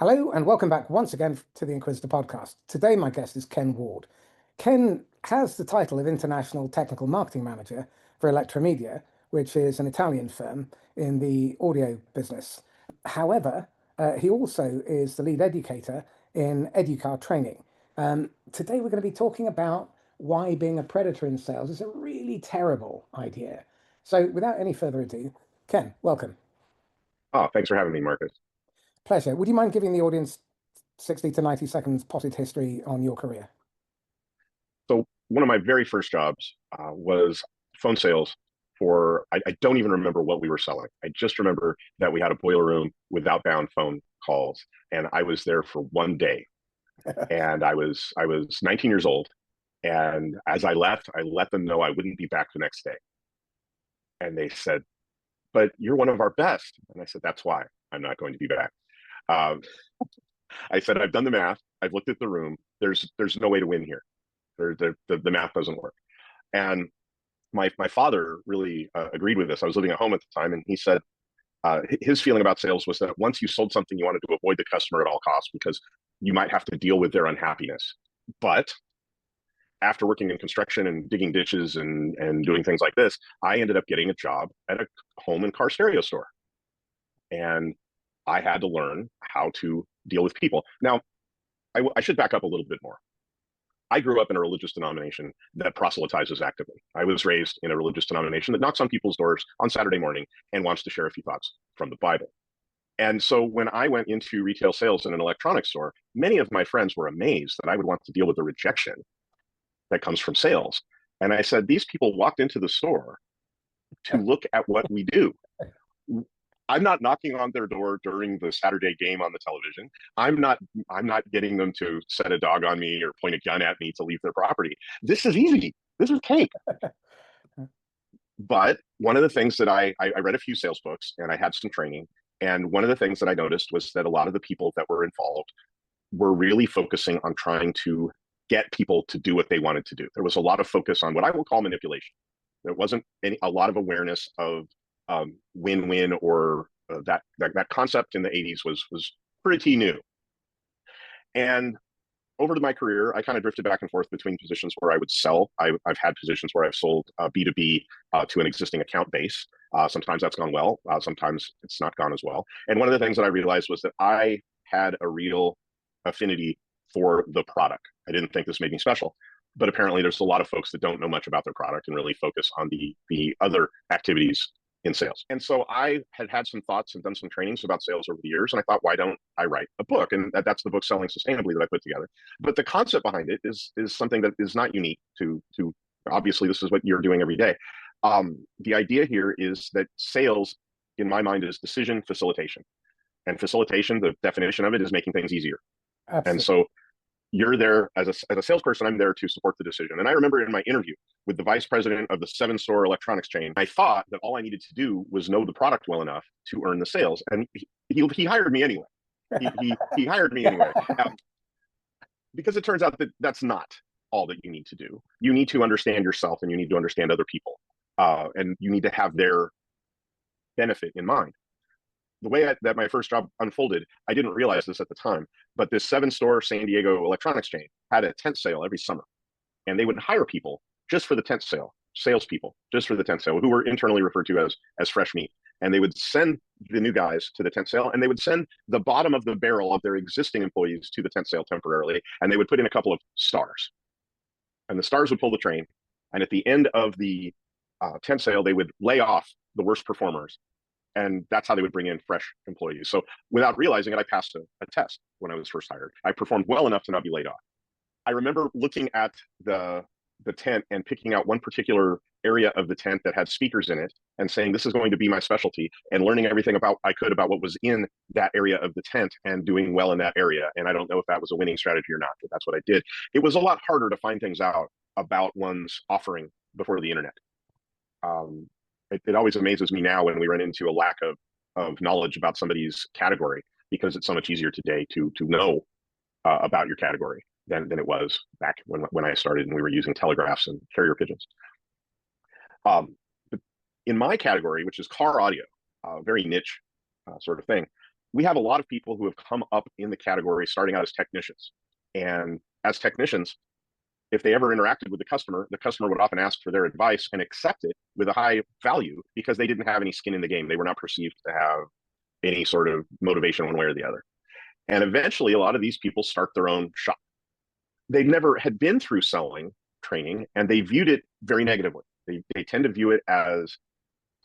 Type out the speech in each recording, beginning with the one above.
Hello and welcome back once again to the Inquisitor podcast. Today, my guest is Ken Ward. Ken has the title of International Technical Marketing Manager for Electromedia, which is an Italian firm in the audio business. However, he also is the lead educator in Educar training. Today, we're going to be talking about why being a predator in sales is a really terrible idea. So, without any further ado, Ken, welcome. Oh, thanks for having me, Marcus. Pleasure. Would you mind giving the audience 60 to 90 seconds potted history on your career? So one of my very first jobs was phone sales for, I don't even remember what we were selling. I just remember that we had a boiler room with outbound phone calls, and I was there for one day. And I was 19 years old. And as I left, I let them know I wouldn't be back the next day. And they said, "But you're one of our best." And I said, "That's why I'm not going to be back." Um, I said, "I've done the math. I've looked at the room. There's no way to win here. The math doesn't work." And my father really agreed with this. I was living at home at the time, and he said his feeling about sales was that once you sold something, you wanted to avoid the customer at all costs because you might have to deal with their unhappiness. But after working in construction and digging ditches and doing things like this, I ended up getting a job at a home and car stereo store, and I had to learn how to deal with people. Now, I should back up a little bit more. I grew up in a religious denomination that proselytizes actively. I was raised in a religious denomination that knocks on people's doors on Saturday morning and wants to share a few thoughts from the Bible. And so when I went into retail sales in an electronics store, many of my friends were amazed that I would want to deal with the rejection that comes from sales. And I said, these people walked into the store to look at what we do. I'm not knocking on their door during the Saturday game on the television. I'm not getting them to set a dog on me or point a gun at me to leave their property. This is easy. This is cake. But one of the things that I read a few sales books and I had some training. And one of the things that I noticed was that a lot of the people that were involved were really focusing on trying to get people to do what they wanted to do. There was a lot of focus on what I will call manipulation. There wasn't a lot of awareness of win-win or that concept in the 80s was pretty new. And over to my career, I kind of drifted back and forth between positions where I would sell. I've had positions where I've sold B2B to an existing account base. Sometimes that's gone well. Sometimes it's not gone as well. And one of the things that I realized was that I had a real affinity for the product. I didn't think this made me special, but apparently there's a lot of folks that don't know much about their product and really focus on the other activities in sales. And so I had some thoughts and done some trainings about sales over the years. And I thought, why don't I write a book? And that's the book Selling Sustainably that I put together. But the concept behind it is something that is not unique to obviously this is what you're doing every day. The idea here is that sales, in my mind, is decision facilitation. And facilitation, the definition of it is making things easier. And Absolutely. so you're there as a salesperson. I'm there to support the decision. And I remember in my interview with the vice president of the 7-store electronics chain, I thought that all I needed to do was know the product well enough to earn the sales. And he hired me anyway. He hired me anyway. Because it turns out that that's not all that you need to do. You need to understand yourself and you need to understand other people. And you need to have their benefit in mind. The way that my first job unfolded, I didn't realize this at the time, but this 7-store San Diego electronics chain had a tent sale every summer, and they would hire people just for the tent sale, salespeople just for the tent sale, who were internally referred to as fresh meat. And they would send the new guys to the tent sale, and they would send the bottom of the barrel of their existing employees to the tent sale temporarily, and they would put in a couple of stars, and the stars would pull the train. And at the end of the tent sale, they would lay off the worst performers, and that's how they would bring in fresh employees. So without realizing it, I passed a test when I was first hired. I performed well enough to not be laid off. I remember looking at the tent and picking out one particular area of the tent that had speakers in it and saying, this is going to be my specialty, and learning everything I could about what was in that area of the tent and doing well in that area. And I don't know if that was a winning strategy or not, but that's what I did. It was a lot harder to find things out about one's offering before the internet. It always amazes me now when we run into a lack of knowledge about somebody's category, because it's so much easier today to know about your category than it was back when I started and we were using telegraphs and carrier pigeons. But in my category, which is car audio, very niche sort of thing, we have a lot of people who have come up in the category starting out as technicians. And as technicians, if they ever interacted with the customer would often ask for their advice and accept it with a high value because they didn't have any skin in the game. They were not perceived to have any sort of motivation one way or the other. And eventually, a lot of these people start their own shop. They never had been through selling training, and they viewed it very negatively. They tend to view it as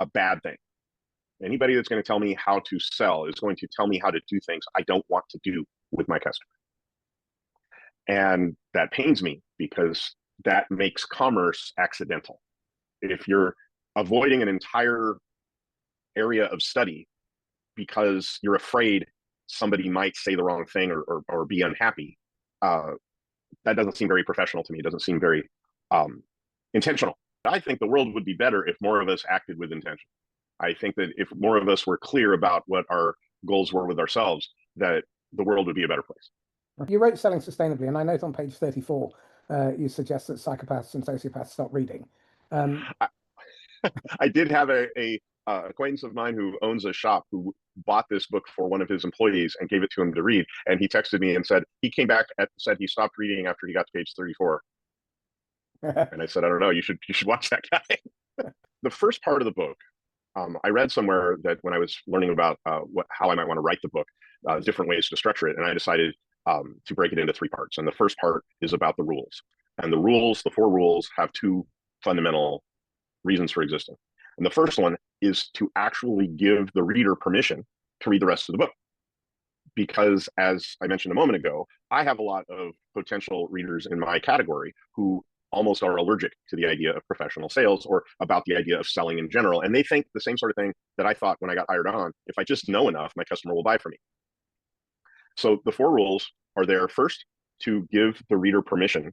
a bad thing. Anybody that's going to tell me how to sell is going to tell me how to do things I don't want to do with my customer. And that pains me because that makes commerce accidental. If you're avoiding an entire area of study because you're afraid somebody might say the wrong thing or be unhappy, that doesn't seem very professional to me. It doesn't seem very intentional. I think the world would be better if more of us acted with intention. I think that if more of us were clear about what our goals were with ourselves, that the world would be a better place. You wrote Selling Sustainably, and I note on page 34, you suggest that psychopaths and sociopaths stop reading. I did have a acquaintance of mine who owns a shop who bought this book for one of his employees and gave it to him to read. And he texted me and said he came back and said he stopped reading after he got to page 34. And I said, I don't know, you should watch that guy. The first part of the book, I read somewhere that when I was learning about how I might want to write the book, different ways to structure it, and I decided to break it into 3 parts. And the first part is about the rules. And the rules, the 4 rules, have 2 fundamental reasons for existing. And the first one is to actually give the reader permission to read the rest of the book. Because as I mentioned a moment ago, I have a lot of potential readers in my category who almost are allergic to the idea of professional sales or about the idea of selling in general. And they think the same sort of thing that I thought when I got hired on. If I just know enough, my customer will buy from me. So the 4 rules are there first to give the reader permission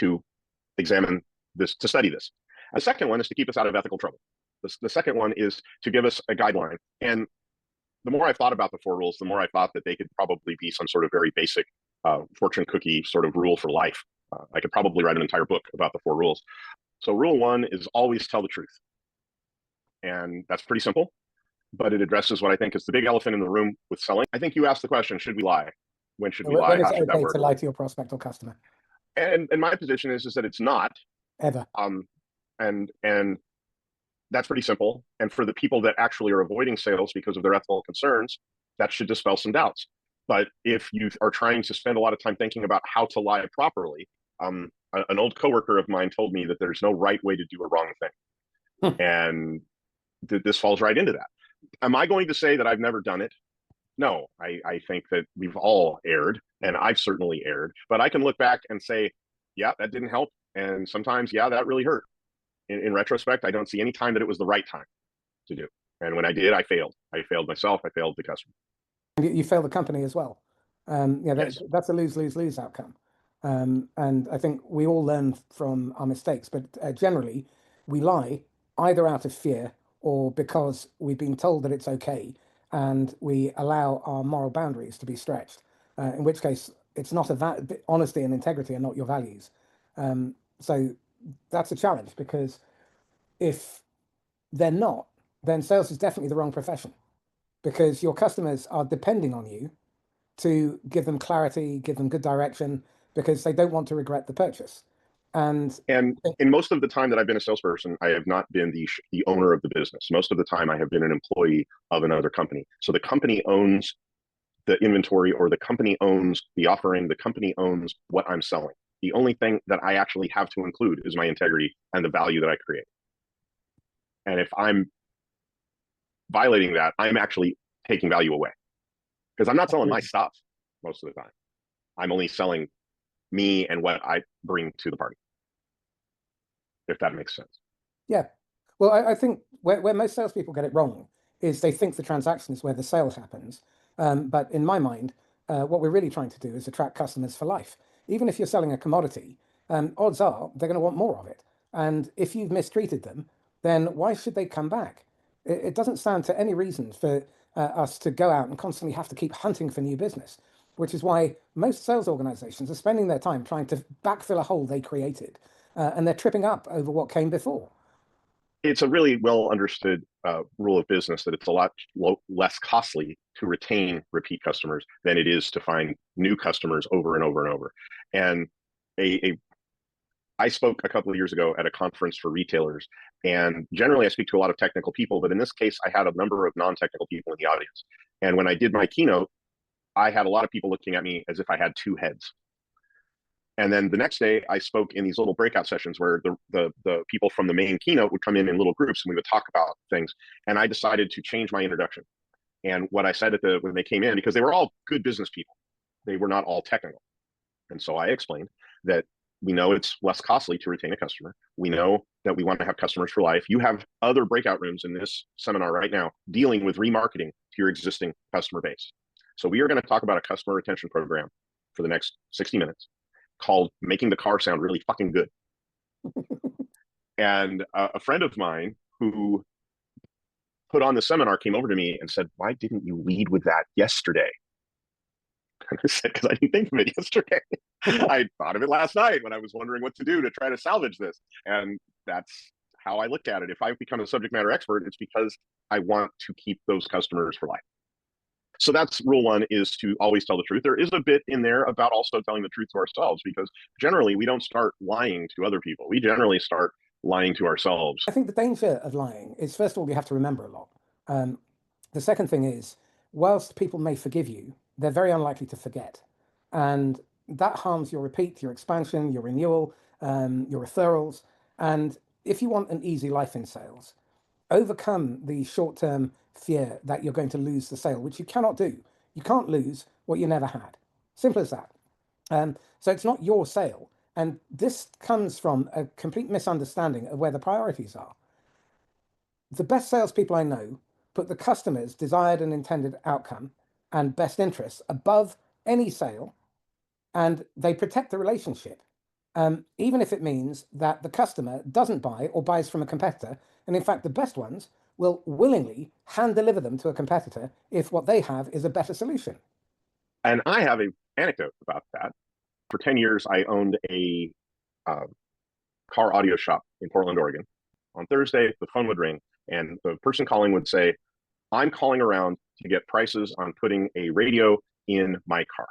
to examine this, to study this. A second one is to keep us out of ethical trouble. The second one is to give us a guideline. And the more I thought about the 4 rules, the more I thought that they could probably be some sort of very basic fortune cookie sort of rule for life. I could probably write an entire book about the 4 rules. So rule 1 is always tell the truth. And that's pretty simple, but it addresses what I think is the big elephant in the room with selling. I think you asked the question, should we lie? When should we lie? When is How it should that okay work? to lie to your prospect or customer? And my position is that it's not. Ever. And that's pretty simple. And for the people that actually are avoiding sales because of their ethical concerns, that should dispel some doubts. But if you are trying to spend a lot of time thinking about how to lie properly, an old coworker of mine told me that there's no right way to do a wrong thing. And this falls right into that. Am I going to say that I've never done it? No, I think that we've all erred, and I've certainly erred. But I can look back and say, yeah, that didn't help. And sometimes, yeah, that really hurt. In retrospect, I don't see any time that it was the right time to do. And when I did, I failed. I failed myself. I failed the customer. You failed the company as well. Yeah, Yes. that's a lose-lose-lose outcome. And I think we all learn from our mistakes, but generally we lie either out of fear or because we've been told that it's okay and we allow our moral boundaries to be stretched, in which case it's not honesty and integrity are not your values. So that's a challenge because if they're not, then sales is definitely the wrong profession because your customers are depending on you to give them clarity, give them good direction because they don't want to regret the purchase. And in most of the time that I've been a salesperson, I have not been the owner of the business. Most of the time, I have been an employee of another company. So the company owns the inventory, or the company owns the offering. The company owns what I'm selling. The only thing that I actually have to include is my integrity and the value that I create. And if I'm violating that, I'm actually taking value away because I'm not selling my stuff most of the time. I'm only selling me and what I bring to the party, if that makes sense. Yeah. Well, I think where most salespeople get it wrong is they think the transaction is where the sale happens. But in my mind, what we're really trying to do is attract customers for life. Even if you're selling a commodity, odds are they're going to want more of it. And if you've mistreated them, then why should they come back? It doesn't stand to any reason for us to go out and constantly have to keep hunting for new business, which is why most sales organizations are spending their time trying to backfill a hole they created, and they're tripping up over what came before. it's a really well understood rule of business that it's a lot less costly to retain repeat customers than it is to find new customers over and over and over. And a I spoke a couple of years ago at a conference for retailers, and generally I speak to a lot of technical people, but in this case, I had a number of non-technical people in the audience. And when I did my keynote, I had a lot of people looking at me as if I had two heads. And then the next day, I spoke in these little breakout sessions where the people from the main keynote would come in little groups and we would talk about things. And I decided to change my introduction. And what I said when they came in, because they were all good business people, they were not all technical. And so I explained that we know it's less costly to retain a customer. We know that we want to have customers for life. You have other breakout rooms in this seminar right now dealing with remarketing to your existing customer base. So we are going to talk about a customer retention program for the next 60 minutes called Making the Car Sound Really Fucking Good. And a friend of mine who put on the seminar came over to me and said, "Why didn't you lead with that yesterday?" And I said, "Because I didn't think of it yesterday. I thought of it last night when I was wondering what to do to try to salvage this." And that's how I look at it. If I've become a subject matter expert, it's because I want to keep those customers for life. So that's rule one, is to always tell the truth. There is a bit in there about also telling the truth to ourselves, because generally we don't start lying to other people. We generally start lying to ourselves. I think the danger of lying is, first of all, you have to remember a lot. The second thing is, whilst people may forgive you, they're very unlikely to forget. And that harms your repeat, your expansion, your renewal, your referrals. And if you want an easy life in sales, overcome the short-term fear that you're going to lose the sale, which you cannot do. You can't lose what you never had. Simple as that. So it's not your sale. And this comes from a complete misunderstanding of where the priorities are. The best salespeople I know put the customer's desired and intended outcome and best interests above any sale, and they protect the relationship, even if it means that the customer doesn't buy or buys from a competitor. And in fact, the best ones will willingly hand deliver them to a competitor if what they have is a better solution. And I have an anecdote about that. For 10 years, I owned a car audio shop in Portland, Oregon. On Thursday, the phone would ring, and the person calling would say, "I'm calling around to get prices on putting a radio in my car."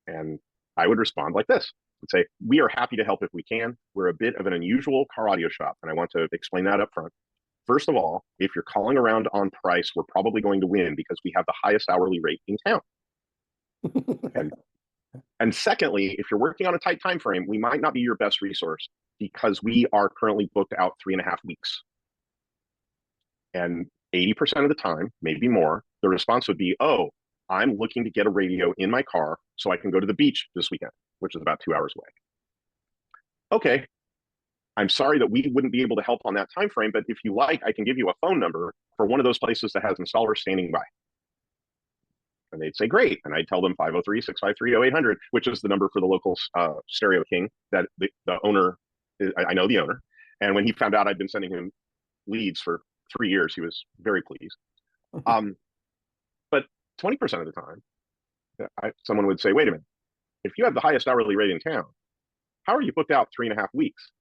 And I would respond like this. I'd say, "We are happy to help if we can. We're a bit of an unusual car audio shop, and I want to explain that up front. First of all, if you're calling around on price, we're probably going to win because we have the highest hourly rate in town. And And secondly, if you're working on a tight time frame, we might not be your best resource because we are currently booked out 3.5 weeks. And 80% of the time, maybe more, the response would be, "Oh, I'm looking to get a radio in my car so I can go to the beach this weekend," which is about 2 hours away. "Okay, I'm sorry that we wouldn't be able to help on that time frame, but if you like, I can give you a phone number for one of those places that has installers standing by." And they'd say, "Great." And I'd tell them 503-653-0800, which is the number for the local Stereo King that the owner, I know the owner. And when he found out I'd been sending him leads for 3 years, he was very pleased. But 20% of the time, someone would say, "Wait a minute, if you have the highest hourly rate in town, how are you booked out 3.5 weeks?"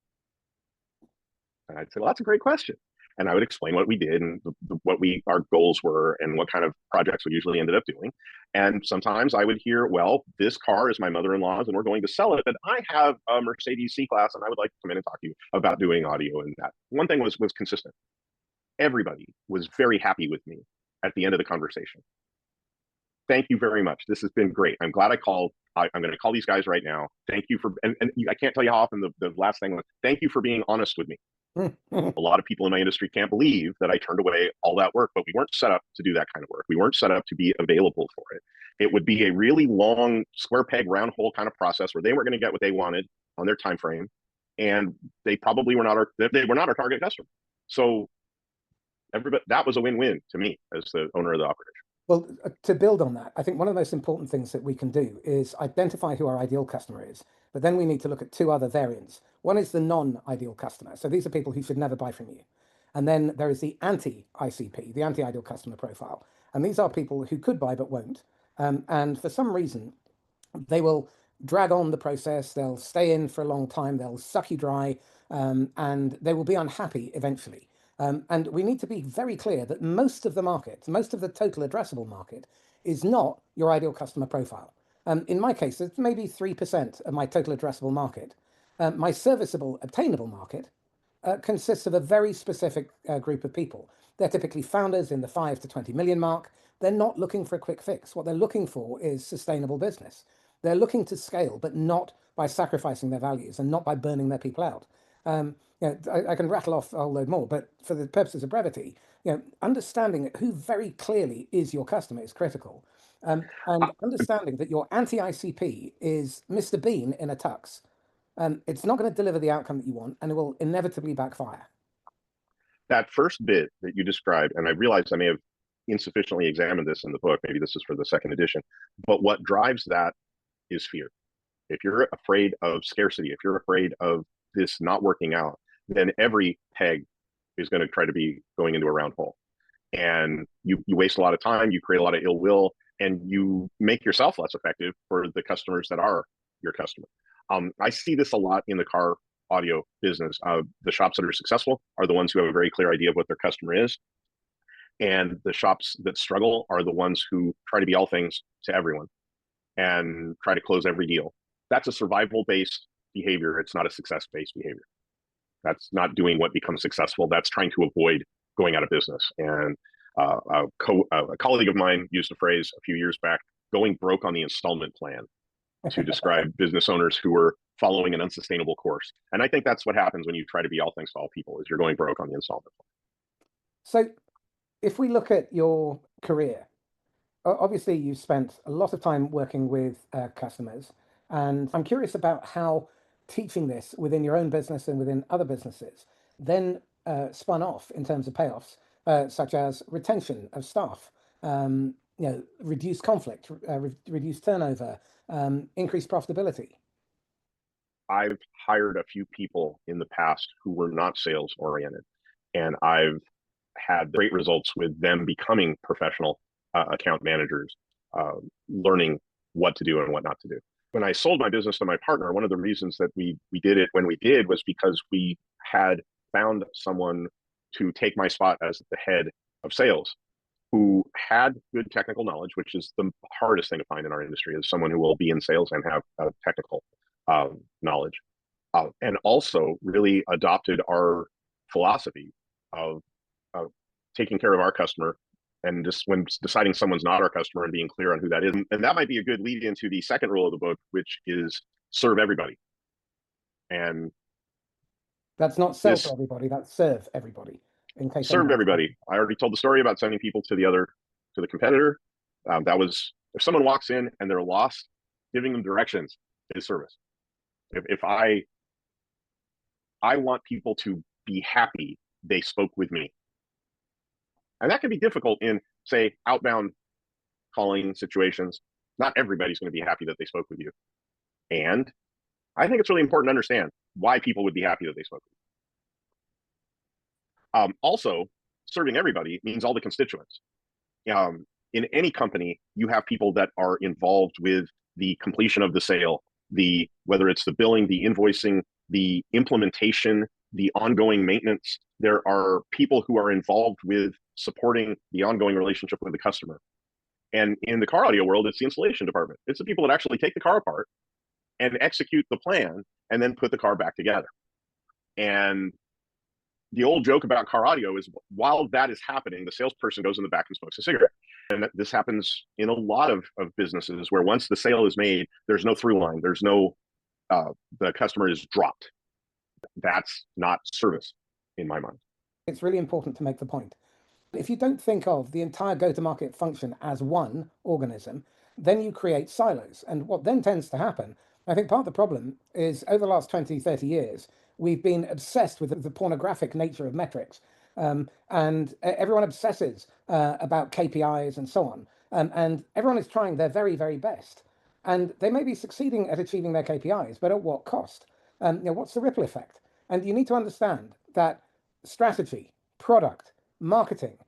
And I'd say, "Well, that's a great question." And I would explain what we did and what our goals were and what kind of projects we usually ended up doing. And sometimes I would hear, "Well, this car is my mother-in-law's and we're going to sell it, but I have a Mercedes C-Class and I would like to come in and talk to you about doing audio." And that one thing was consistent. Everybody was very happy with me at the end of the conversation. "Thank you very much. This has been great. I'm glad I called. I'm going to call these guys right now. Thank you for," and I can't tell you how often the last thing was, "Thank you for being honest with me." A lot of people in my industry can't believe that I turned away all that work, but we weren't set up to do that kind of work. We weren't set up to be available for it. It would be a really long square peg round hole kind of process where they weren't going to get what they wanted on their time frame, and they probably were not our target customer. So everybody, that was a win-win to me as the owner of the operation. Well, to build on that, I think one of the most important things that we can do is identify who our ideal customer is, but then we need to look at two other variants. One is the non-ideal customer. So these are people who should never buy from you. And then there is the anti-ICP, the anti-ideal customer profile. And these are people who could buy but won't. And for some reason, they will drag on the process, they'll stay in for a long time, they'll suck you dry, and they will be unhappy eventually. And we need to be very clear that most of the market, most of the total addressable market, is not your ideal customer profile. In my case, it's maybe 3% of my total addressable market. My serviceable, obtainable market consists of a very specific group of people. They're typically founders in the 5 to 20 million mark. They're not looking for a quick fix. What they're looking for is sustainable business. They're looking to scale, but not by sacrificing their values and not by burning their people out. I can rattle off a whole load more, but for the purposes of brevity, understanding who very clearly is your customer is critical. And understanding that your anti-ICP is Mr. Bean in a tux. It's not going to deliver the outcome that you want, and it will inevitably backfire. That first bit that you described, and I realized I may have insufficiently examined this in the book, maybe this is for the second edition, but what drives that is fear. If you're afraid of scarcity, if you're afraid of this not working out, then every peg is going to try to be going into a round hole. And you waste a lot of time, you create a lot of ill will, and you make yourself less effective for the customers that are your customer. I see this a lot in the car audio business. The shops that are successful are the ones who have a very clear idea of what their customer is. And the shops that struggle are the ones who try to be all things to everyone and try to close every deal. That's a survival-based behavior. It's not a success-based behavior. That's not doing what becomes successful. That's trying to avoid going out of business. And a colleague of mine used a phrase a few years back, going broke on the installment plan, to describe business owners who were following an unsustainable course. And I think that's what happens when you try to be all things to all people, is you're going broke on the installment plan. So if we look at your career, obviously you've spent a lot of time working with customers, and I'm curious about how teaching this within your own business and within other businesses then spun off in terms of payoffs, such as retention of staff, reduce conflict, reduce turnover, increase profitability. I've hired a few people in the past who were not sales oriented, and I've had great results with them becoming professional account managers, learning what to do and what not to do. When I sold my business to my partner, one of the reasons that we did it when we did was because we had found someone to take my spot as the head of sales, who had good technical knowledge, which is the hardest thing to find in our industry, is someone who will be in sales and have technical knowledge, and also really adopted our philosophy of taking care of our customer, and just when deciding someone's not our customer and being clear on who that is. And that might be a good lead into the second rule of the book, which is serve everybody. And that's not sell for everybody, that's serve everybody. In case serve everybody. I already told the story about sending people to the competitor. That was, if someone walks in and they're lost, giving them directions is service. If I want people to be happy they spoke with me. And that can be difficult in, say, outbound calling situations. Not everybody's going to be happy that they spoke with you. And I think it's really important to understand why people would be happy that they spoke with you. Also, serving everybody means all the constituents. In any company, you have people that are involved with the completion of the sale, whether it's the billing, the invoicing, the implementation, the ongoing maintenance. There are people who are involved with supporting the ongoing relationship with the customer. And in the car audio world, it's the installation department. It's the people that actually take the car apart and execute the plan and then put the car back together. And the old joke about car audio is, while that is happening, the salesperson goes in the back and smokes a cigarette. And this happens in a lot of businesses, where once the sale is made, there's no through line. There's no, the customer is dropped. That's not service in my mind. It's really important to make the point. If you don't think of the entire go-to-market function as one organism, then you create silos. And what then tends to happen, I think part of the problem is, over the last 20, 30 years, we've been obsessed with the pornographic nature of metrics. And everyone obsesses about KPIs and so on. And everyone is trying their very, very best. And they may be succeeding at achieving their KPIs, but at what cost? What's the ripple effect? And you need to understand that strategy, product, marketing,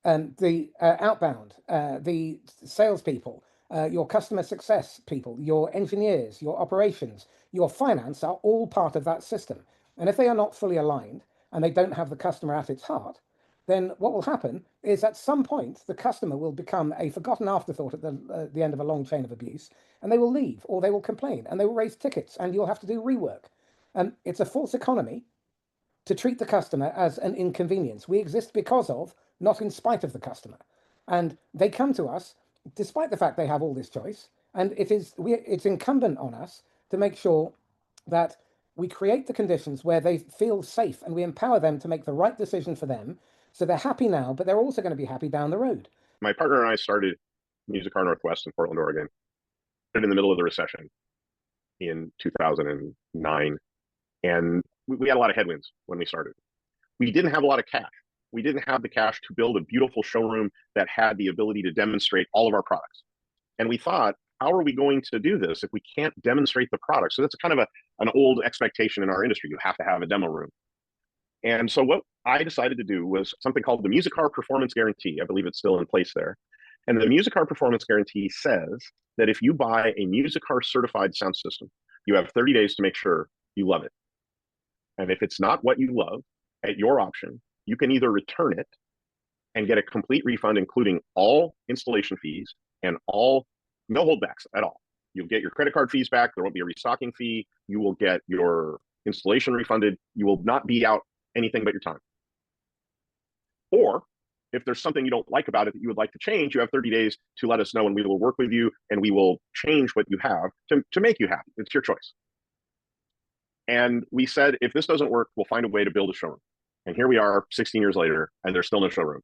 the outbound, the salespeople, your customer success people, your engineers, your operations, your finance are all part of that system. And if they are not fully aligned and they don't have the customer at its heart, then what will happen is at some point the customer will become a forgotten afterthought at the end of a long chain of abuse, and they will leave or they will complain and they will raise tickets and you'll have to do rework. And it's a false economy to treat the customer as an inconvenience. We exist because of, not in spite of the customer. And they come to us despite the fact they have all this choice. And it's incumbent on us to make sure that we create the conditions where they feel safe and we empower them to make the right decision for them. So they're happy now, but they're also going to be happy down the road. My partner and I started Music Car Northwest in Portland, Oregon, in the middle of the recession in 2009. And we had a lot of headwinds when we started. We didn't have a lot of cash. We didn't have the cash to build a beautiful showroom that had the ability to demonstrate all of our products. And we thought, how are we going to do this if we can't demonstrate the product? So that's kind of an old expectation in our industry. You have to have a demo room. And so what I decided to do was something called the Music Car Performance Guarantee. I believe it's still in place there. And the Music Car Performance Guarantee says that if you buy a Music Car certified sound system, you have 30 days to make sure you love it. And if it's not what you love, at your option, you can either return it and get a complete refund, including all installation fees and no holdbacks at all. You'll get your credit card fees back. There won't be a restocking fee. You will get your installation refunded. You will not be out anything but your time. Or if there's something you don't like about it that you would like to change, you have 30 days to let us know and we will work with you and we will change what you have to make you happy. It's your choice. And we said, if this doesn't work, we'll find a way to build a showroom. And here we are 16 years later, and there's still no showroom.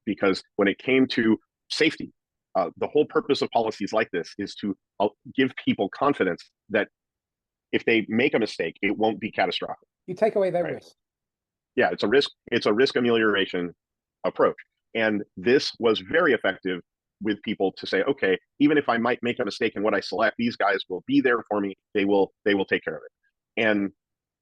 Because when it came to safety, the whole purpose of policies like this is to give people confidence that if they make a mistake, it won't be catastrophic. You take away their risk. Yeah, it's a risk amelioration approach. And this was very effective with people to say, okay, even if I might make a mistake in what I select, these guys will be there for me. They will take care of it. And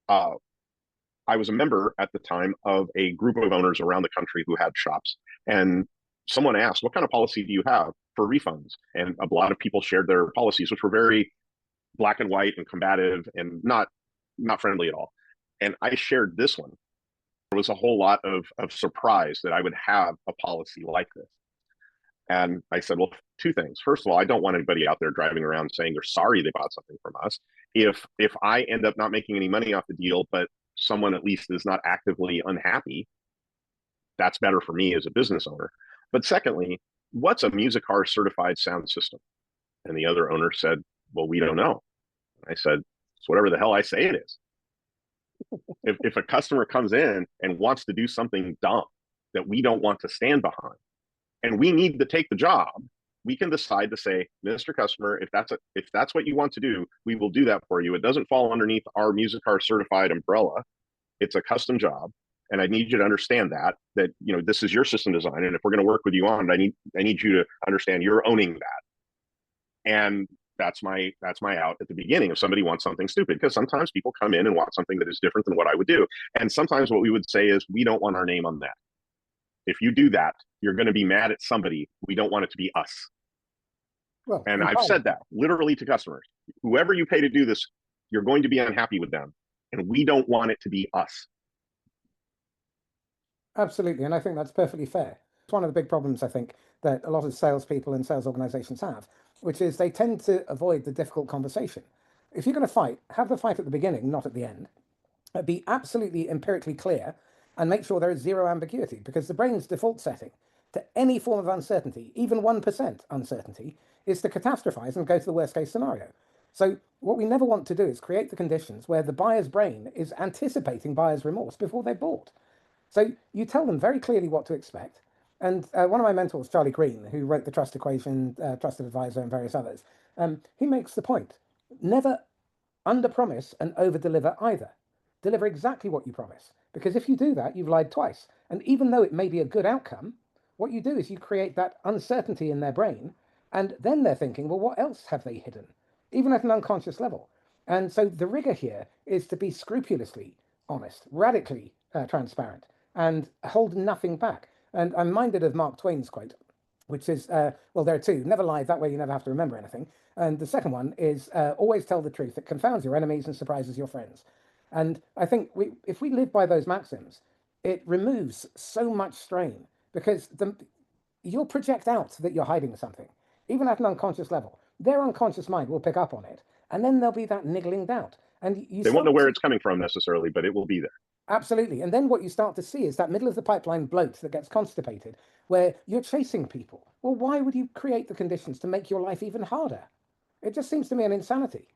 I was a member at the time of a group of owners around the country who had shops. And someone asked, what kind of policy do you have for refunds? And a lot of people shared their policies, which were very black and white and combative and not friendly at all. And I shared this one. There was a whole lot of surprise that I would have a policy like this. And I said, well, two things. First of all, I don't want anybody out there driving around saying they're sorry they bought something from us. If I end up not making any money off the deal, but someone at least is not actively unhappy, that's better for me as a business owner. But secondly, what's a Music Car certified sound system? And the other owner said, well, we don't know. I said, it's whatever the hell I say it is. If a customer comes in and wants to do something dumb that we don't want to stand behind, and we need to take the job, we can decide to say, Mr. Customer, if that's what you want to do, we will do that for you. It doesn't fall underneath our Music Car certified umbrella. It's a custom job. And I need you to understand that this is your system design. And if we're going to work with you on it, I need you to understand you're owning that. And that's my out at the beginning if somebody wants something stupid, because sometimes people come in and want something that is different than what I would do. And sometimes what we would say is, we don't want our name on that. If you do that, you're going to be mad at somebody. We don't want it to be us. Well, and I've said that literally to customers. Whoever you pay to do this, you're going to be unhappy with them. And we don't want it to be us. Absolutely. And I think that's perfectly fair. It's one of the big problems, I think, that a lot of salespeople and sales organizations have, which is they tend to avoid the difficult conversation. If you're going to fight, have the fight at the beginning, not at the end. Be absolutely empirically clear and make sure there is zero ambiguity, because the brain's default setting to any form of uncertainty, even 1% uncertainty, is to catastrophize and go to the worst case scenario. So what we never want to do is create the conditions where the buyer's brain is anticipating buyer's remorse before they bought. So you tell them very clearly what to expect. And one of my mentors, Charlie Green, who wrote The Trust Equation, Trusted Advisor, and various others, he makes the point, never under-promise and over-deliver either. Deliver exactly what you promise. Because if you do that, you've lied twice. And even though it may be a good outcome, what you do is you create that uncertainty in their brain, and then they're thinking, well, what else have they hidden? Even at an unconscious level. And so the rigor here is to be scrupulously honest, radically transparent, and hold nothing back. And I'm minded of Mark Twain's quote, which is, well, there are two. Never lie, that way you never have to remember anything. And the second one is always tell the truth. It confounds your enemies and surprises your friends. And I think if we live by those maxims, it removes so much strain because you'll project out that you're hiding something, even at an unconscious level. Their unconscious mind will pick up on it, and then there'll be that niggling doubt. And you They won't know start where to, it's coming from necessarily, but it will be there. absolutely. And then what you start to see is that middle of the pipeline bloat that gets constipated, where you're chasing people. Well, why would you create the conditions to make your life even harder? It just seems to me an insanity.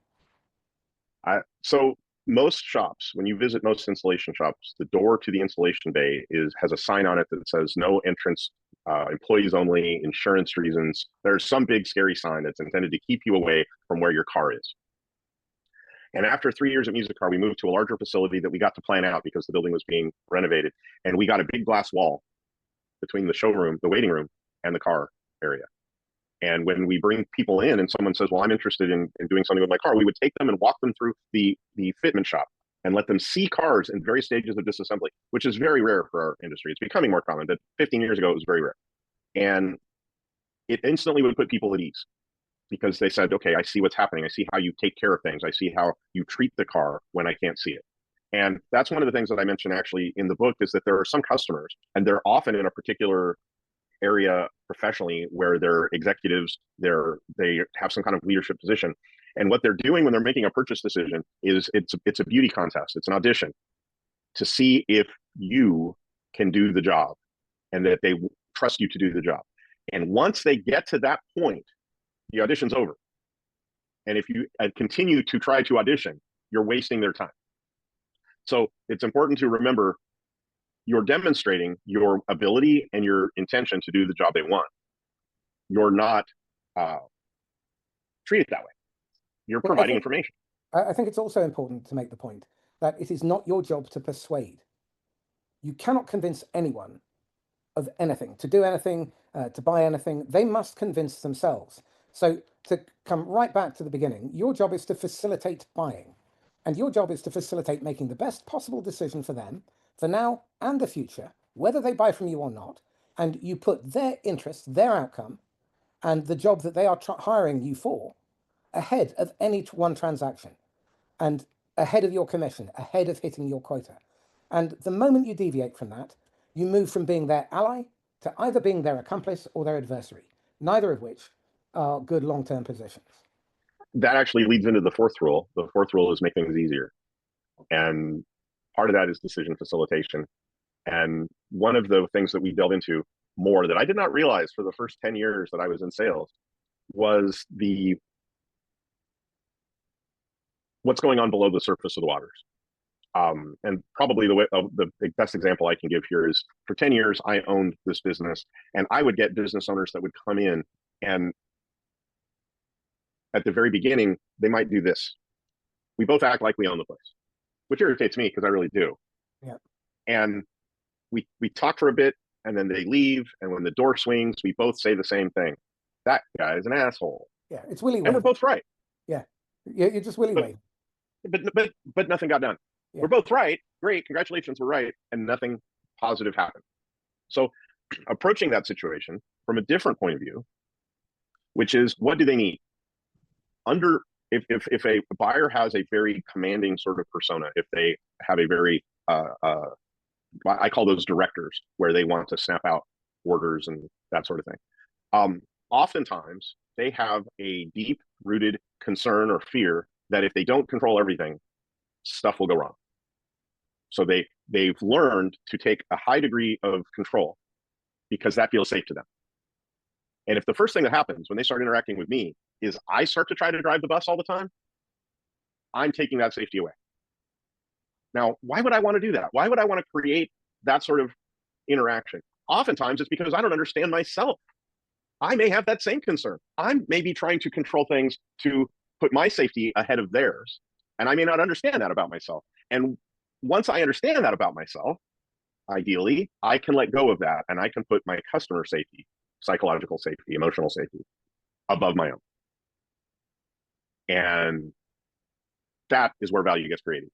So most shops, when you visit most installation shops, the door to the installation bay has a sign on it that says no entrance, employees only, insurance reasons. There's some big scary sign that's intended to keep you away from where your car is. And after 3 years at Music Car, we moved to a larger facility that we got to plan out because the building was being renovated. And we got a big glass wall between the showroom, the waiting room, and the car area. And when we bring people in and someone says, well, I'm interested in doing something with my car, we would take them and walk them through the fitment shop and let them see cars in various stages of disassembly, which is very rare for our industry. It's becoming more common, but 15 years ago, it was very rare. And it instantly would put people at ease because they said, okay, I see what's happening. I see how you take care of things. I see how you treat the car when I can't see it. And that's one of the things that I mentioned actually in the book is that there are some customers, and they're often in a particular area professionally where they're executives, they have some kind of leadership position. And what they're doing when they're making a purchase decision is it's a beauty contest. It's an audition to see if you can do the job and that they trust you to do the job. And once they get to that point, the audition's over. And if you continue to try to audition, you're wasting their time. So it's important to remember you're demonstrating your ability and your intention to do the job they want. You're not treated that way. You're Well, providing information. I think it's also important to make the point that it is not your job to persuade. You cannot convince anyone of anything, to do anything, to buy anything. They must convince themselves. So to come right back to the beginning, your job is to facilitate buying. And your job is to facilitate making the best possible decision for them, for now and the future, whether they buy from you or not. And you put their interest, their outcome, and the job that they are hiring you for ahead of any one transaction and ahead of your commission, ahead of hitting your quota. And the moment you deviate from that, you move from being their ally to either being their accomplice or their adversary, neither of which are good long-term positions. That actually leads into the fourth rule. The fourth rule is make things easier. And part of that is decision facilitation. And one of the things that we delve into more that I did not realize for the first 10 years that I was in sales was what's going on below the surface of the waters. And probably the best example I can give here is for 10 years, I owned this business, and I would get business owners that would come in, and at the very beginning, they might do this. We both act like we own the place, which irritates me because I really do. Yeah. And we talk for a bit, and then they leave, and when the door swings, we both say the same thing. That guy is an asshole. Yeah, it's willy And we're both right. Yeah, you're just willy wade. But nothing got done. Yeah. We're both right. Great, congratulations, we're right, and nothing positive happened. So approaching that situation from a different point of view, which is what do they need? If a buyer has a very commanding sort of persona, if they have a very I call those directors, where they want to snap out orders and that sort of thing. Oftentimes they have a deep rooted concern or fear that if they don't control everything, stuff will go wrong. So they've learned to take a high degree of control because that feels safe to them. And if the first thing that happens when they start interacting with me is I start to try to drive the bus all the time, I'm taking that safety away. Now, why would I want to do that? Why would I want to create that sort of interaction? Oftentimes it's because I don't understand myself. I may have that same concern. I'm maybe trying to control things to put my safety ahead of theirs. And I may not understand that about myself. And once I understand that about myself, ideally, I can let go of that and I can put my customer safety, psychological safety, emotional safety above my own. And that is where value gets created.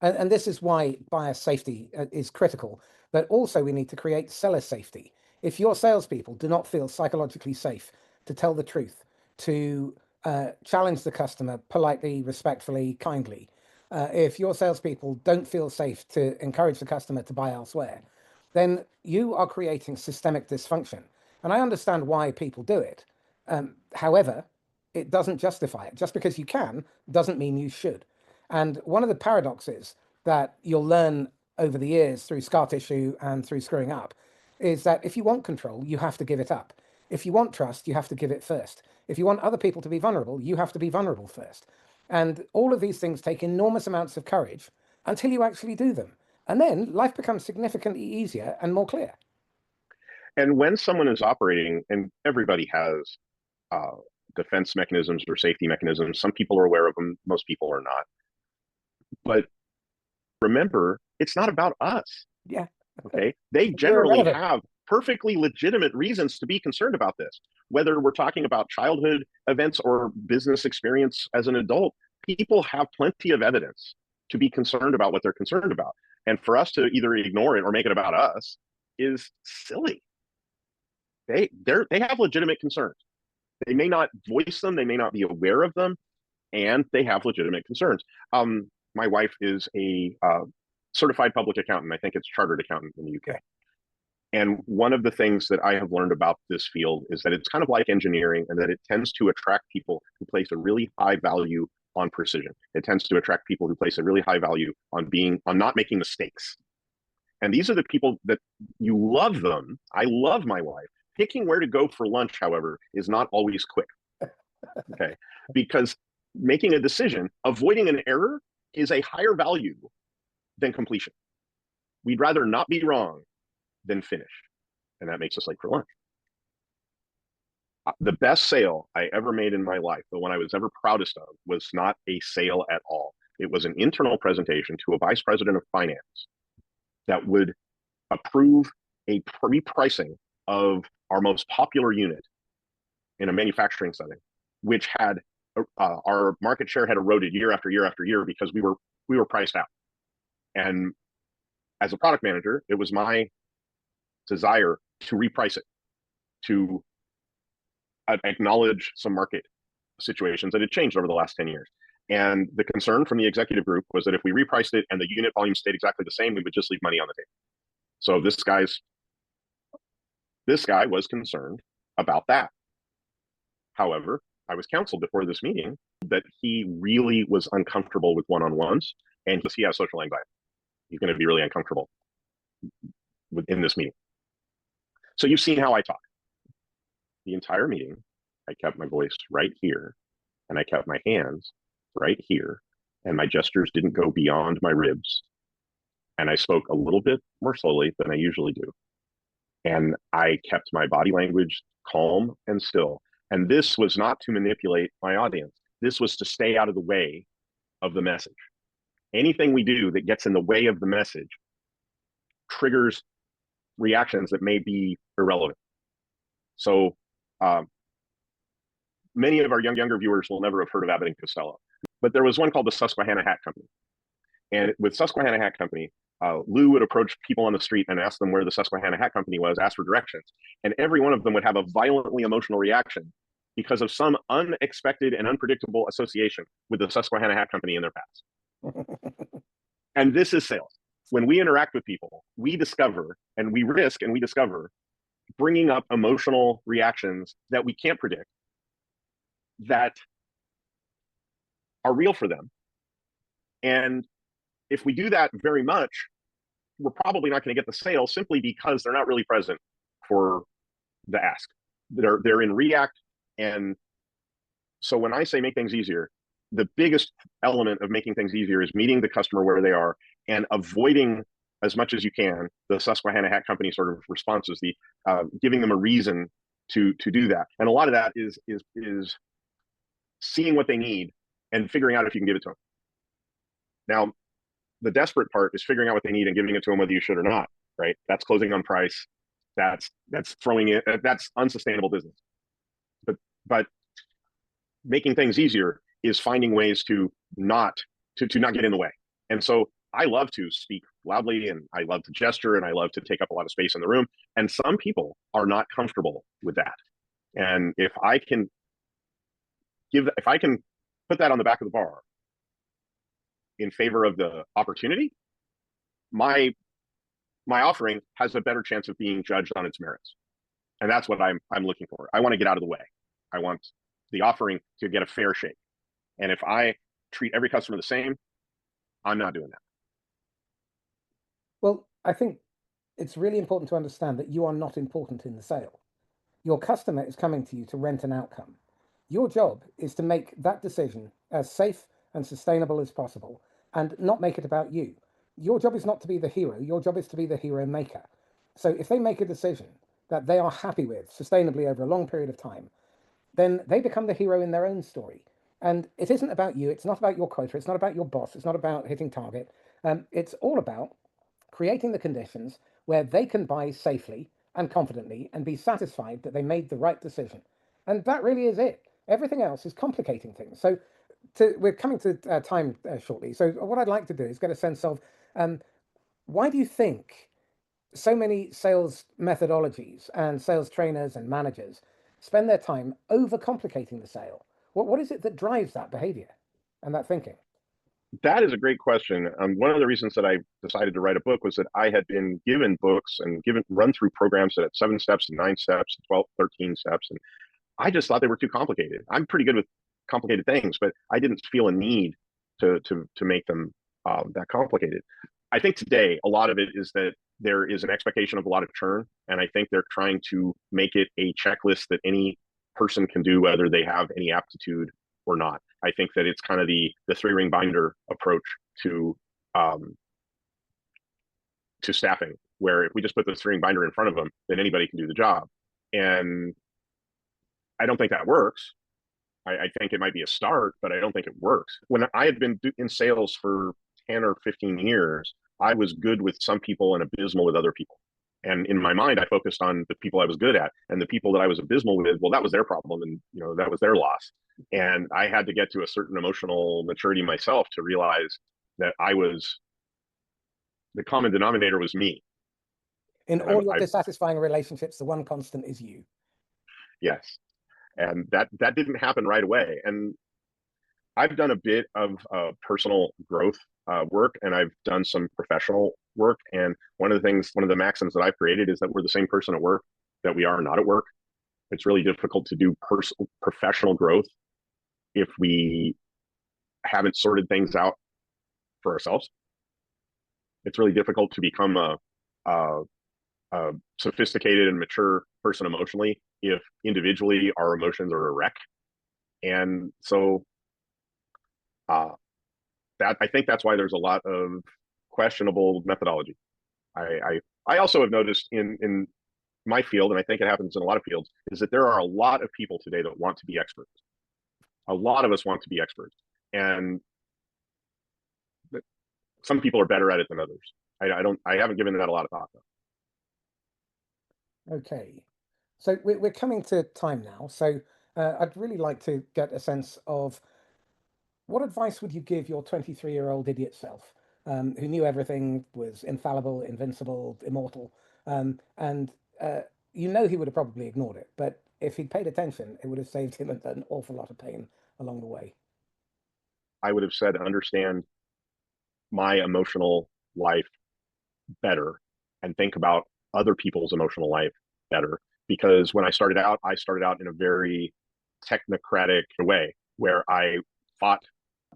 And this is why buyer safety is critical, but also we need to create seller safety. If your salespeople do not feel psychologically safe to tell the truth, to challenge the customer politely, respectfully, kindly, if your salespeople don't feel safe to encourage the customer to buy elsewhere, then you are creating systemic dysfunction. And I understand why people do it. However, it doesn't justify it. Just because you can doesn't mean you should. And one of the paradoxes that you'll learn over the years through scar tissue and through screwing up is that if you want control, you have to give it up. If you want trust, you have to give it first. If you want other people to be vulnerable, you have to be vulnerable first. And all of these things take enormous amounts of courage until you actually do them. And then life becomes significantly easier and more clear. And when someone is operating, and everybody has uh, defense mechanisms or safety mechanisms, some people are aware of them, most people are not. But remember, it's not about us. Yeah. Okay. They You're generally irrelevant. have perfectly legitimate reasons to be concerned about this, whether we're talking about childhood events or business experience as an adult. People have plenty of evidence to be concerned about what they're concerned about. And for us to either ignore it or make it about us is silly. They have legitimate concerns. They may not voice them, they may not be aware of them, and they have legitimate concerns. My wife is a certified public accountant. I think it's chartered accountant in the UK. And one of the things that I have learned about this field is that it's kind of like engineering, and that it tends to attract people who place a really high value on precision. It tends to attract people who place a really high value on not making mistakes. And these are the people that you love them. I love my wife. Picking where to go for lunch, however, is not always quick. Okay. Because making a decision, avoiding an error, is a higher value than completion. We'd rather not be wrong than finish. And that makes us late for lunch. The best sale I ever made in my life, the one I was ever proudest of, was not a sale at all. It was an internal presentation to a vice president of finance that would approve a repricing of our most popular unit in a manufacturing setting, which had our market share had eroded year after year after year because we were priced out. And as a product manager, it was my desire to reprice it, to acknowledge some market situations that had changed over the last 10 years. And the concern from the executive group was that if we repriced it and the unit volume stayed exactly the same, we would just leave money on the table. So this guy was concerned about that. However, I was counseled before this meeting that he really was uncomfortable with one-on-ones, and he has social anxiety. He's going to be really uncomfortable in this meeting. So you've seen how I talk. The entire meeting, I kept my voice right here, and I kept my hands right here, and my gestures didn't go beyond my ribs. And I spoke a little bit more slowly than I usually do. And I kept my body language calm and still. And this was not to manipulate my audience. This was to stay out of the way of the message. Anything we do that gets in the way of the message triggers reactions that may be irrelevant. So many of our younger viewers will never have heard of Abbott and Costello, but there was one called the Susquehanna Hat Company. And with Susquehanna Hat Company, Lou would approach people on the street and ask them where the Susquehanna Hat Company was, ask for directions. And every one of them would have a violently emotional reaction because of some unexpected and unpredictable association with the Susquehanna Hat Company in their past. And this is sales. When we interact with people, we discover and we risk and we discover bringing up emotional reactions that we can't predict, that are real for them. And if we do that very much, we're probably not going to get the sale simply because they're not really present for the ask. They're in react. And so when I say make things easier, the biggest element of making things easier is meeting the customer where they are and avoiding as much as you can the Susquehanna Hat Company sort of responses, the giving them a reason to do that. And a lot of that is seeing what they need and figuring out if you can give it to them. Now, the desperate part is figuring out what they need and giving it to them whether you should or not, right? That's closing on price. That's throwing it. That's unsustainable business. But making things easier is finding ways to not get in the way. And so I love to speak loudly and I love to gesture and I love to take up a lot of space in the room. And some people are not comfortable with that. And if I can put that on the back of the bar in favor of the opportunity, my offering has a better chance of being judged on its merits. And that's what I'm looking for. I want to get out of the way. I want the offering to get a fair shake. And if I treat every customer the same, I'm not doing that. Well, I think it's really important to understand that you are not important in the sale. Your customer is coming to you to rent an outcome. Your job is to make that decision as safe and sustainable as possible and not make it about you. Your job is not to be the hero. Your job is to be the hero maker. So if they make a decision that they are happy with sustainably over a long period of time, then they become the hero in their own story. And it isn't about you. It's not about your quota. It's not about your boss. It's not about hitting target. It's all about creating the conditions where they can buy safely and confidently and be satisfied that they made the right decision. And that really is it. Everything else is complicating things. So we're coming to time shortly. So what I'd like to do is get a sense of why do you think so many sales methodologies and sales trainers and managers spend their time overcomplicating the sale? What is it that drives that behavior and that thinking? That is a great question. One of the reasons that I decided to write a book was that I had been given books and run through programs that had 7 steps and 9 steps, 12, 13 steps. And I just thought they were too complicated. I'm pretty good with complicated things, but I didn't feel a need to make them that complicated. I think today a lot of it is that there is an expectation of a lot of churn, and I think they're trying to make it a checklist that any person can do, whether they have any aptitude or not. I think that it's kind of the 3-ring binder approach to staffing, where if we just put the 3-ring binder in front of them, then anybody can do the job. And I don't think that works. I think it might be a start, but I don't think it works. When I had been in sales for 10 or 15 years, I was good with some people and abysmal with other people. And in my mind, I focused on the people I was good at, and the people that I was abysmal with, well, that was their problem, and that was their loss. And I had to get to a certain emotional maturity myself to realize that the common denominator was me. In all your dissatisfying relationships, the one constant is you. Yes. And that didn't happen right away. And I've done a bit of personal growth work, and I've done some professional work. And one of the maxims that I've created is that we're the same person at work that we are not at work. It's really difficult to do professional growth if we haven't sorted things out for ourselves. It's really difficult to become a sophisticated and mature person emotionally if individually our emotions are a wreck. And so that I think that's why there's a lot of questionable methodology. I also have noticed in my field, and I think it happens in a lot of fields, is that there are a lot of people today that want to be experts. A lot of us want to be experts, and some people are better at it than others. I haven't given that a lot of thought though. Okay, so we're coming to time now. So I'd really like to get a sense of what advice would you give your 23-year-old idiot self, who knew everything, was infallible, invincible, immortal, and he would have probably ignored it, but if he'd paid attention, it would have saved him an awful lot of pain along the way. I would have said, understand my emotional life better and think about other people's emotional life better. Because when I started out in a very technocratic way where I thought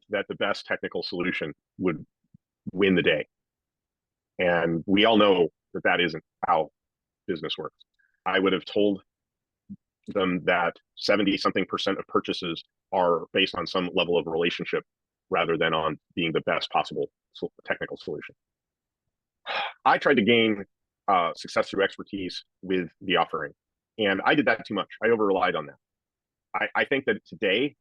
that the best technical solution would win the day. And we all know that that isn't how business works. I would have told them that 70-something% of purchases are based on some level of relationship rather than on being the best possible technical solution. I tried to gain success through expertise with the offering, and I did that too much. I over relied on that. I think that today,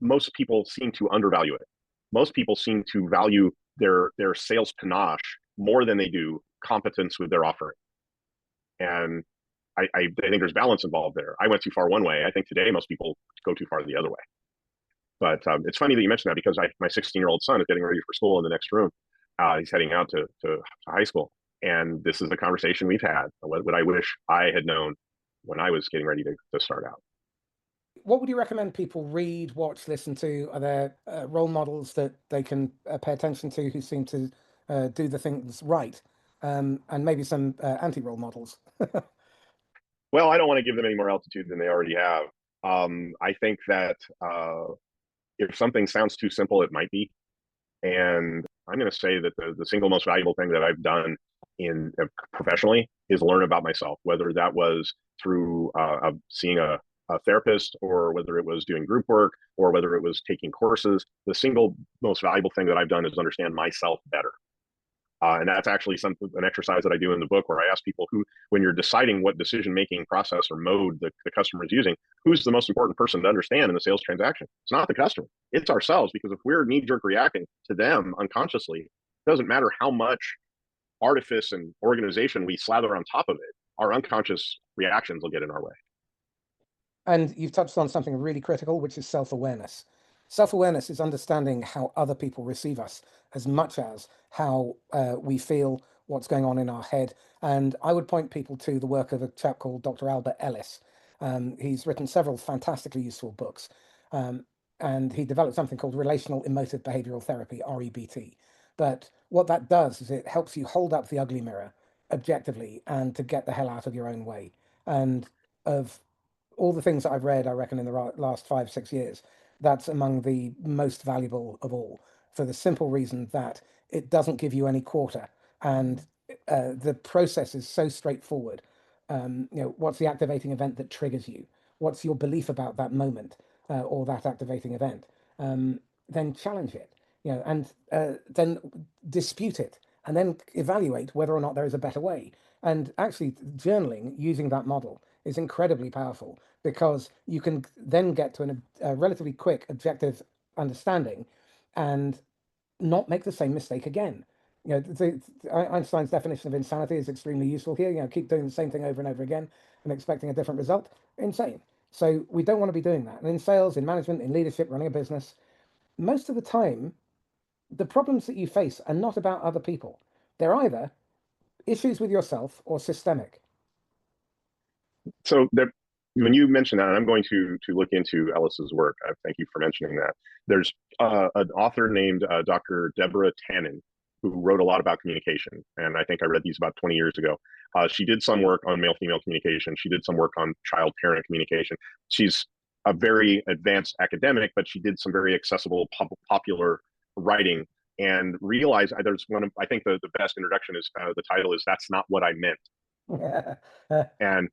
most people seem to undervalue it. Most people seem to value their sales panache more than they do competence with their offering. And I think there's balance involved there. I went too far one way. I think today most people go too far the other way. But it's funny that you mentioned that, because my 16-year-old son is getting ready for school in the next room. He's heading out to high school. And this is the conversation we've had. What I wish I had known when I was getting ready to start out. What would you recommend people read, watch, listen to? Are there role models that they can pay attention to who seem to do the things right? And maybe some anti-role models. Well, I don't want to give them any more altitude than they already have. I think that if something sounds too simple, it might be. And I'm going to say that the single most valuable thing that I've done in professionally is learn about myself, whether that was through seeing a therapist, or whether it was doing group work, or whether it was taking courses. The single most valuable thing that I've done is understand myself better. And that's actually an exercise that I do in the book, where I ask people who, when you're deciding what decision-making process or mode the customer is using, who's the most important person to understand in the sales transaction? It's not the customer, it's ourselves. Because if we're knee-jerk reacting to them unconsciously, it doesn't matter how much artifice and organization we slather on top of it, our unconscious reactions will get in our way. And you've touched on something really critical, which is self-awareness. Self-awareness is understanding how other people receive us as much as how we feel, what's going on in our head. And I would point people to the work of a chap called Dr. Albert Ellis. He's written several fantastically useful books. Um, and he developed something called relational emotive behavioral therapy, REBT. But what that does is it helps you hold up the ugly mirror objectively and to get the hell out of your own way. And of all the things that I've read, I reckon in the last 5, 6 years, that's among the most valuable of all, for the simple reason that it doesn't give you any quarter, and the process is so straightforward. What's the activating event that triggers you? What's your belief about that moment or that activating event? Then challenge it, and then dispute it, and then evaluate whether or not there is a better way. And actually, journaling using that model is incredibly powerful, because you can then get to a relatively quick objective understanding and not make the same mistake again. Einstein's definition of insanity is extremely useful here. Keep doing the same thing over and over again and expecting a different result. Insane. So we don't want to be doing that. And in sales, in management, in leadership, running a business, most of the time, the problems that you face are not about other people. They're either issues with yourself or systemic. So there, when you mention that, and I'm going to look into Ellis's work. Thank you for mentioning that. There's an author named Dr. Deborah Tannen, who wrote a lot about communication, and I think I read these about 20 years ago. She did some work on male-female communication. She did some work on child-parent communication. She's a very advanced academic, but she did some very accessible, popular writing. And realized there's one of, I think the best introduction is the title is "That's Not What I Meant." And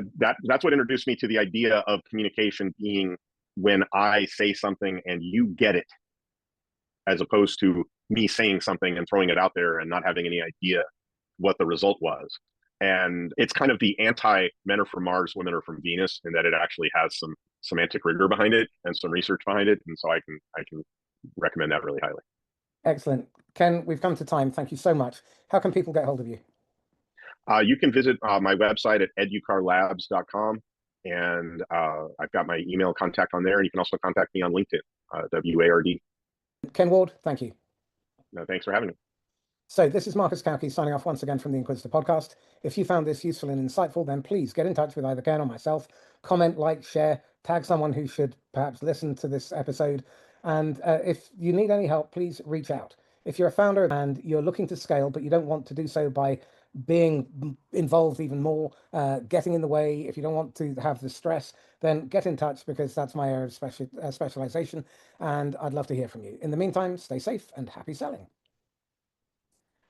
that's what introduced me to the idea of communication being when I say something and you get it, as opposed to me saying something and throwing it out there and not having any idea what the result was. And it's kind of the anti men are from Mars, women are from Venus, in that it actually has some semantic rigor behind it and some research behind it. And so I can recommend that really highly. Excellent. Ken, we've come to time. Thank you so much. How can people get hold of you? You can visit my website at educarlabs.com, and I've got my email contact on there. And you can also contact me on LinkedIn, WARD. Ken Ward, thank you. No, thanks for having me. So this is Marcus Kauke signing off once again from the Inquisitor podcast. If you found this useful and insightful, then please get in touch with either Ken or myself. Comment, like, share, tag someone who should perhaps listen to this episode. And if you need any help, please reach out. If you're a founder and you're looking to scale, but you don't want to do so by being involved even more, getting in the way, if you don't want to have the stress, then get in touch, because that's my area of specialization, and I'd love to hear from you. In the meantime, stay safe and happy selling.